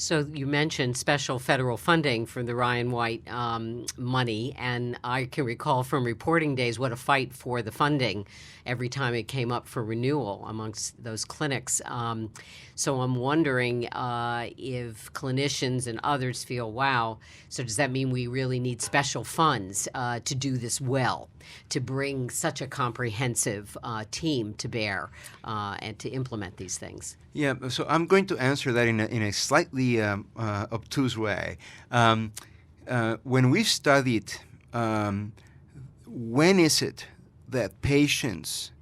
So you mentioned special federal funding for the Ryan White money, and I can recall from reporting days what a fight for the funding every time it came up for renewal amongst those clinics. So I'm wondering if clinicians and others feel, wow, so does that mean we really need special funds to do this well, to bring such a comprehensive team to bear and to implement these things? Yeah, so I'm going to answer that in a slightly obtuse way. When we've studied when is it that patients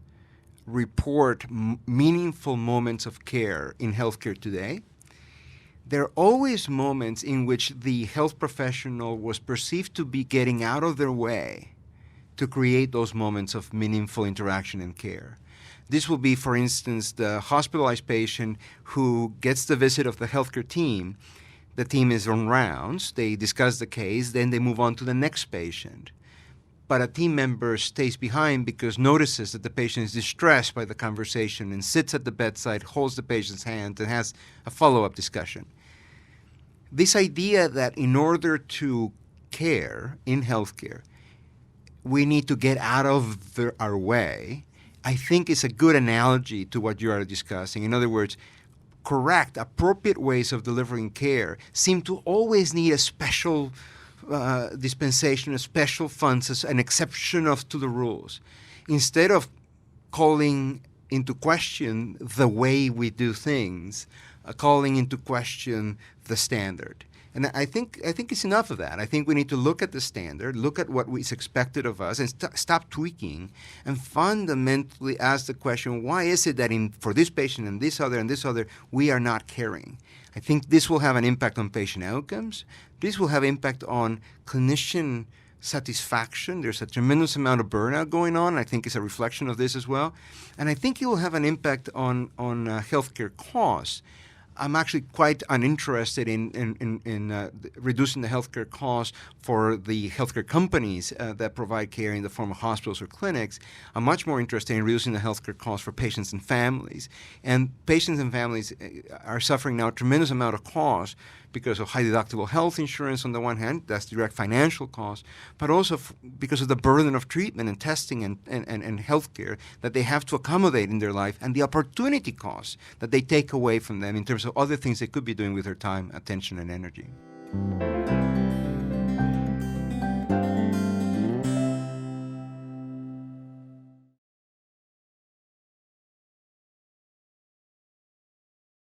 report meaningful moments of care in healthcare today, there are always moments in which the health professional was perceived to be getting out of their way to create those moments of meaningful interaction and care. This will be, for instance, the hospitalized patient who gets the visit of the healthcare team. The team is on rounds, they discuss the case, then they move on to the next patient. But a team member stays behind because notices that the patient is distressed by the conversation and sits at the bedside, holds the patient's hand, and has a follow-up discussion. This idea that in order to care in healthcare, we need to get out of our way, I think is a good analogy to what you are discussing. In other words, correct, appropriate ways of delivering care seem to always need a special dispensation, a special funds, an exception to the rules, instead of calling into question the way we do things, calling into question the standard. And I think it's enough of that. I think we need to look at the standard, look at what is expected of us, and stop tweaking, and fundamentally ask the question, why is it that for this patient and this other, we are not caring? I think this will have an impact on patient outcomes. This will have impact on clinician satisfaction. There's a tremendous amount of burnout going on. I think it's a reflection of this as well. And I think it will have an impact on healthcare costs. I'm actually quite uninterested in reducing the healthcare costs for the healthcare companies that provide care in the form of hospitals or clinics. I'm much more interested in reducing the healthcare costs for patients and families. And patients and families are suffering now a tremendous amount of cost because of high deductible health insurance on the one hand, that's direct financial cost, but also because of the burden of treatment and testing and healthcare that they have to accommodate in their life, and the opportunity costs that they take away from them in terms of other things they could be doing with their time, attention, and energy.